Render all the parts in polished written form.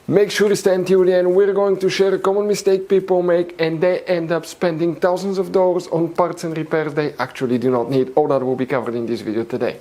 Make sure to stay until the end. We're going to share a common mistake people make and they end up spending thousands of dollars on parts and repairs they actually do not need. All that will be covered in this video today.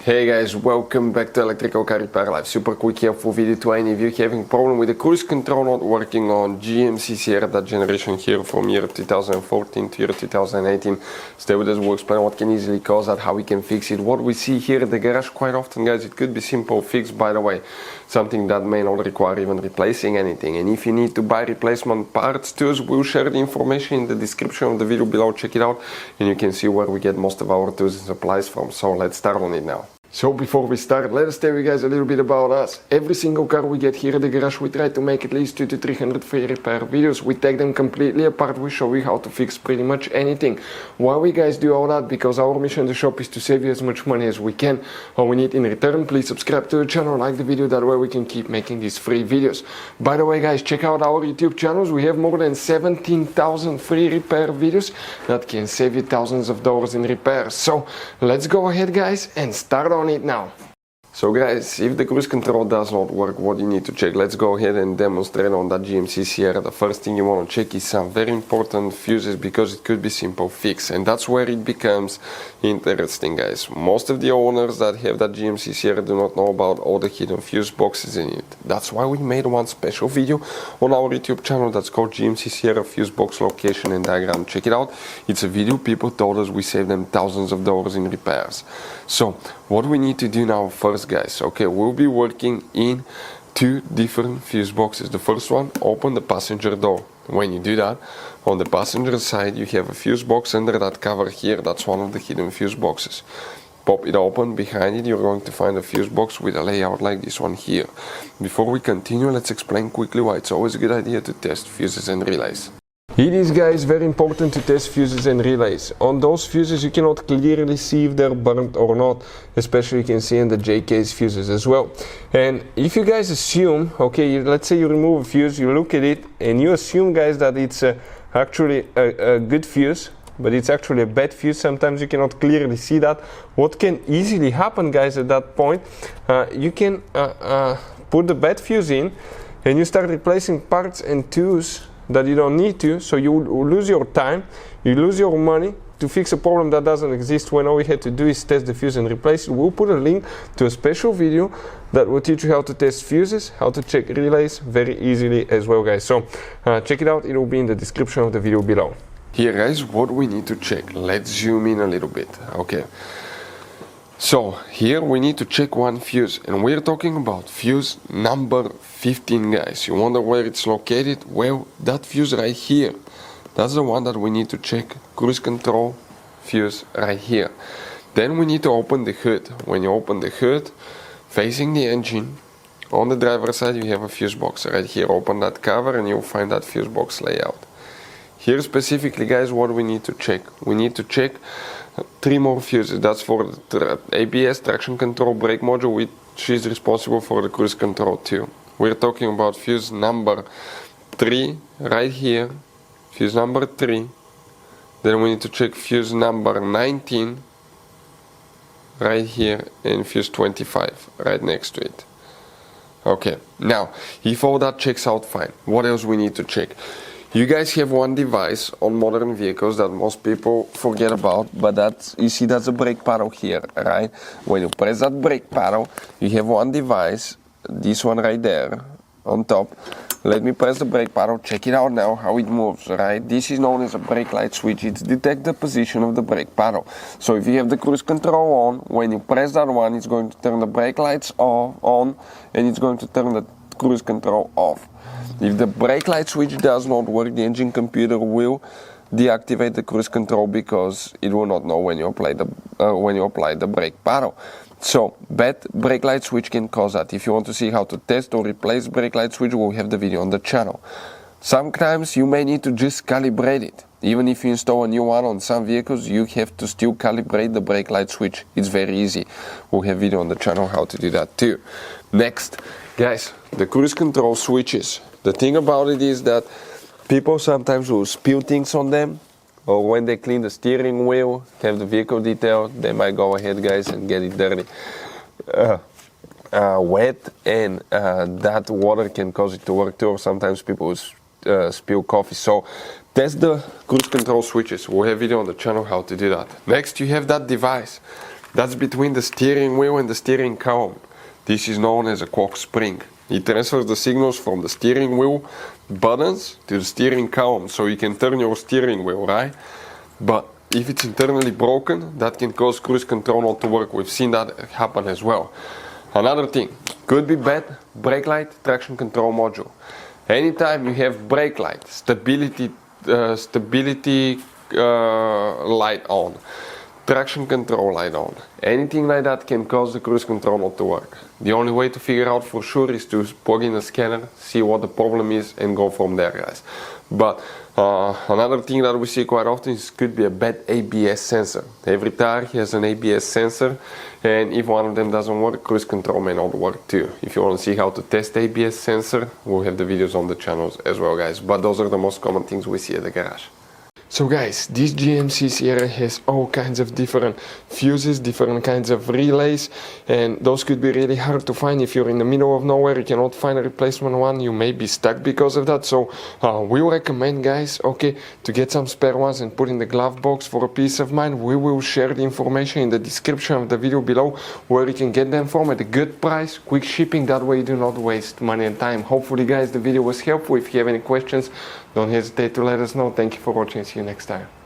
Hey guys, welcome back to Electrical Car Repair Live. Super quick helpful video to any of you having a problem with the cruise control not working on GMC SIERRA, that generation here from year 2014 to year 2018. Stay with us, we'll explain what can easily cause that, how we can fix it. What we see here at the garage quite often, guys, it could be simple fix, by the way. Something that may not require even replacing anything. And if you need to buy replacement parts tools, we'll share the information in the description of the video below. Check it out and you can see where we get most of our tools and supplies from. So let's start on it now. So before we start, let us tell you guys a little bit about us. Every single car we get here at the garage, we try to make at least 200 to 300 free repair videos. We take them completely apart, we show you how to fix pretty much anything. Why we guys do all that? Because our mission in the shop is to save you as much money as we can. All we need in return, please subscribe to the channel, like the video, that way we can keep making these free videos. By the way guys, check out our YouTube channels. We have more than 17,000 free repair videos that can save you thousands of dollars in repairs. So let's go ahead guys and start on it now. So guys, if the cruise control does not work, what you need to check? Let's go ahead and demonstrate on that GMC SIERRA. The first thing you want to check is some very important fuses, because it could be simple fix, and that's where it becomes interesting, guys. Most of the owners that have that GMC SIERRA do not know about all the hidden fuse boxes in it. That's why we made one special video on our YouTube channel that's called GMC SIERRA Fuse Box Location and Diagram. Check it out. It's a video people told us we saved them thousands of dollars in repairs. So what we need to do now first, guys, okay, we'll be working in two different fuse boxes. The first one, open the passenger door. When you do that, on the passenger side you have a fuse box under that cover here. That's one of the hidden fuse boxes. Pop it open. Behind it you're going to find a fuse box with a layout like this one here. Before we continue, let's explain quickly why it's always a good idea to test fuses and relays. It is, guys, very important to test fuses and relays. On those fuses you cannot clearly see if they're burnt or not, especially you can see in the J-case fuses as well. And if you guys assume, okay, let's say you remove a fuse, you look at it and you assume, guys, that it's actually a good fuse, but it's actually a bad fuse. Sometimes you cannot clearly see that. What can easily happen, guys, at that point, you can put the bad fuse in and you start replacing parts and tools that you don't need to, so you lose your time, you lose your money to fix a problem that doesn't exist, when all we had to do is test the fuse and replace it. We'll put a link to a special video that will teach you how to test fuses, how to check relays very easily as well, guys. So check it out, it will be in the description of the video below. Here, guys, what we need to check. Let's zoom in a little bit. Okay. So here we need to check one fuse, and we're talking about fuse number 15, guys. You wonder where it's located? Well, that fuse right here, that's the one that we need to check. Cruise control fuse right here. Then we need to open the hood. When you open the hood, facing the engine, on the driver's side you have a fuse box right here. Open that cover and you'll find that fuse box layout. Here specifically, guys, what we need to check. We need to check 3 more fuses. That's for the ABS, traction control, brake module, which is responsible for the cruise control too. We're talking about fuse number 3 right here, fuse number 3. Then we need to check fuse number 19 right here, and fuse 25 right next to it. Okay, now if all that checks out fine, what else we need to check? You guys have one device on modern vehicles that most people forget about, but that's, you see, that's a brake paddle here, right? When you press that brake paddle, you have one device, this one right there on top. Let me press the brake paddle, check it out now how it moves, right? This is known as a brake light switch. It detects the position of the brake paddle. So if you have the cruise control on, when you press that one, it's going to turn the brake lights on, and it's going to turn the cruise control off. If the brake light switch does not work, the engine computer will deactivate the cruise control, because it will not know when you apply the brake paddle. So bad brake light switch can cause that. If you want to see how to test or replace brake light switch, we'll have the video on the channel. Sometimes you may need to just calibrate it. Even if you install a new one on some vehicles, you have to still calibrate the brake light switch. It's very easy. We'll have video on the channel how to do that too. Next, guys, the cruise control switches. The thing about it is that people sometimes will spill things on them. or when they clean the steering wheel, have the vehicle detail, they might go ahead, guys, and get it dirty. Wet, and that water can cause it to work too, or sometimes people spill coffee. So test the cruise control switches. We'll have a video on the channel how to do that. Next, you have that device that's between the steering wheel and the steering column. This is known as a cock spring. It transfers the signals from the steering wheel buttons to the steering column, so you can turn your steering wheel, right? But if it's internally broken, that can cause cruise control not to work. We've seen that happen as well. Another thing, could be bad, brake light, traction control module. Anytime you have brake light, stability light on, traction control light on, anything like that can cause the cruise control not to work. The only way to figure out for sure is to plug in a scanner, see what the problem is, and go from there, guys. But another thing that we see quite often is could be a bad ABS sensor. Every tire has an ABS sensor, and if one of them doesn't work, cruise control may not work too. If you want to see how to test the ABS sensor, we'll have the videos on the channels as well, guys. But those are the most common things we see at the garage. So guys, this GMC Sierra has all kinds of different fuses, different kinds of relays, and those could be really hard to find. If you're in the middle of nowhere, you cannot find a replacement one, you may be stuck because of that. So we recommend, guys, okay, to get some spare ones and put in the glove box for a peace of mind. We will share the information in the description of the video below where you can get them from at a good price, quick shipping, that way you do not waste money and time. Hopefully, guys, the video was helpful. If you have any questions, don't hesitate to let us know. Thank you for watching. See you next time.